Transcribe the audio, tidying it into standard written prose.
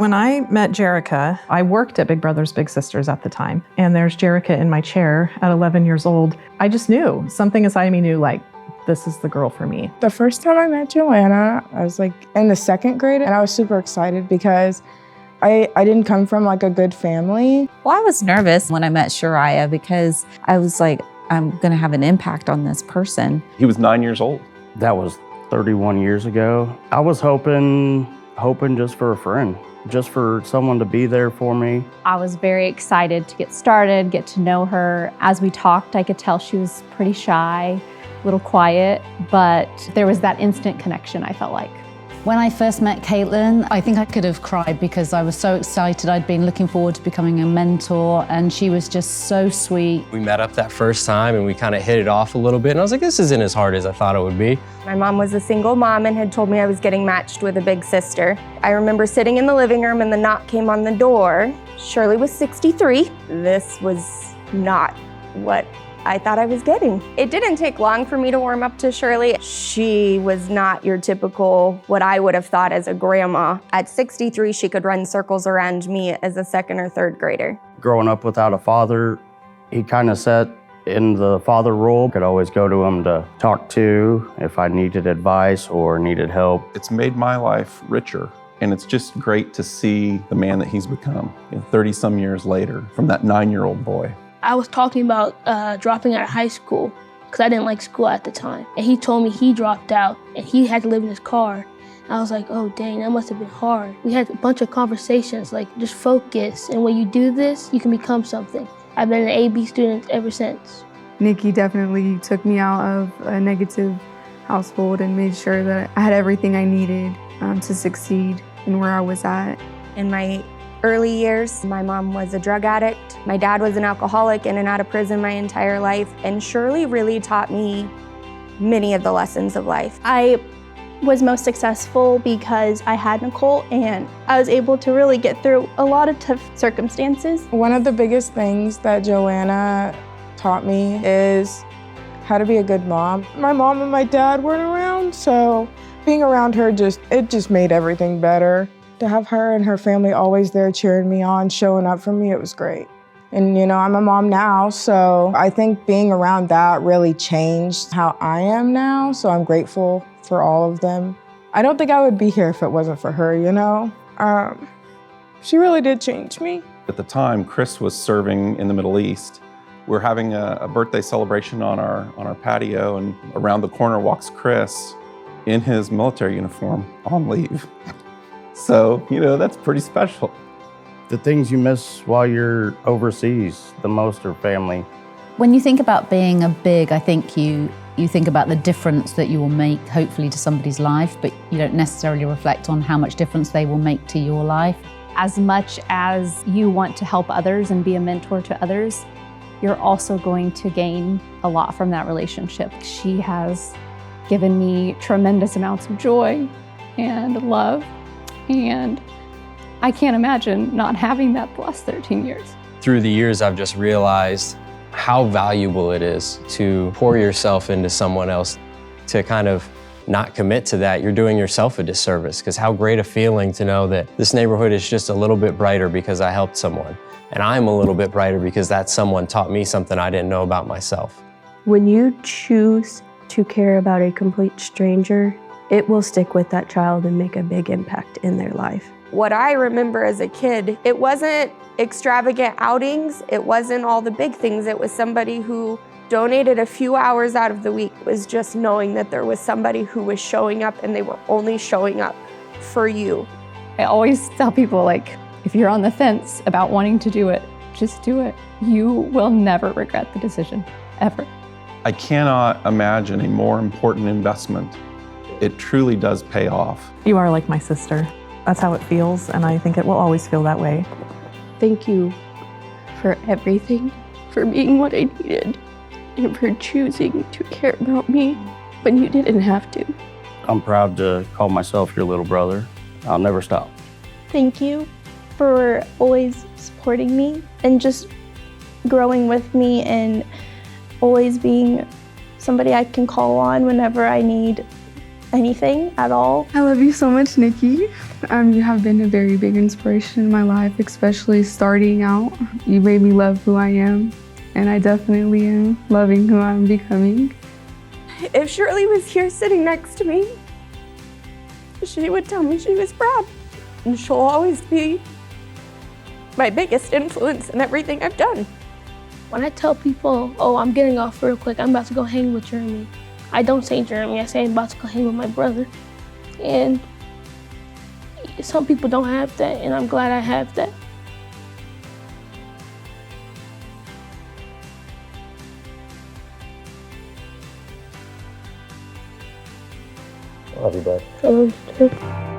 When I met Jerica, I worked at Big Brothers Big Sisters at the time, and there's Jerica in my chair at 11 years old. I just knew, something inside of me knew, like, this is the girl for me. The first time I met Joanna, I was like in the second grade, and I was super excited because I didn't come from like a good family. Well, I was nervous when I met Shariah because I was like, I'm gonna have an impact on this person. He was 9 years old. That was 31 years ago. I was hoping just for a friend, just for someone to be there for me. I was very excited to get started, get to know her. As we talked, I could tell she was pretty shy, a little quiet, but there was that instant connection, I felt like. When I first met Caitlin, I think I could have cried because I was so excited. I'd been looking forward to becoming a mentor, and she was just so sweet. We met up that first time and we kind of hit it off a little bit, and I was like, this isn't as hard as I thought it would be. My mom was a single mom and had told me I was getting matched with a big sister. I remember sitting in the living room and the knock came on the door. Shirley was 63. This was not what I thought I was getting. It didn't take long for me to warm up to Shirley. She was not your typical, what I would have thought as a grandma. At 63, she could run circles around me as a second or third grader. Growing up without a father, he kind of sat in the father role. Could always go to him to talk to if I needed advice or needed help. It's made my life richer. And it's just great to see the man that he's become 30 some years later from that 9-year-old boy. I was talking about dropping out of high school because I didn't like school at the time. And he told me he dropped out and he had to live in his car. I was like, oh dang, that must have been hard. We had a bunch of conversations like, just focus, and when you do this, you can become something. I've been an AB student ever since. Nikki definitely took me out of a negative household and made sure that I had everything I needed to succeed in where I was at. In my early years, my mom was a drug addict. My dad was an alcoholic in and out of prison my entire life. And Shirley really taught me many of the lessons of life. I was most successful because I had Nicole and I was able to really get through a lot of tough circumstances. One of the biggest things that Joanna taught me is how to be a good mom. My mom and my dad weren't around, so being around her just made everything better. To have her and her family always there cheering me on, showing up for me, it was great. And I'm a mom now, so I think being around that really changed how I am now, so I'm grateful for all of them. I don't think I would be here if it wasn't for her, She really did change me. At the time, Chris was serving in the Middle East. We're having a birthday celebration on our patio, and around the corner walks Chris in his military uniform on leave. So, that's pretty special. The things you miss while you're overseas the most are family. When you think about being a big, I think you think about the difference that you will make, hopefully, to somebody's life, but you don't necessarily reflect on how much difference they will make to your life. As much as you want to help others and be a mentor to others, you're also going to gain a lot from that relationship. She has given me tremendous amounts of joy and love. And I can't imagine not having that the last 13 years. Through the years, I've just realized how valuable it is to pour yourself into someone else. To kind of not commit to that, you're doing yourself a disservice, because how great a feeling to know that this neighborhood is just a little bit brighter because I helped someone. And I'm a little bit brighter because that someone taught me something I didn't know about myself. When you choose to care about a complete stranger, it will stick with that child and make a big impact in their life. What I remember as a kid, it wasn't extravagant outings, it wasn't all the big things, it was somebody who donated a few hours out of the week. It was just knowing that there was somebody who was showing up and they were only showing up for you. I always tell people, if you're on the fence about wanting to do it, just do it. You will never regret the decision, ever. I cannot imagine a more important investment. It truly does pay off. You are like my sister. That's how it feels, and I think it will always feel that way. Thank you for everything, for being what I needed, and for choosing to care about me when you didn't have to. I'm proud to call myself your little brother. I'll never stop. Thank you for always supporting me and just growing with me and always being somebody I can call on whenever I need anything at all. I love you so much, Nikki. You have been a very big inspiration in my life, especially starting out. You made me love who I am, and I definitely am loving who I'm becoming. If Shirley was here sitting next to me, she would tell me she was proud. And she'll always be my biggest influence in everything I've done. When I tell people, oh, I'm getting off real quick, I'm about to go hang with Jeremy, I don't say Jeremy, I say I'm about to go hang with my brother. And some people don't have that, and I'm glad I have that. Love you, bud. I love you too.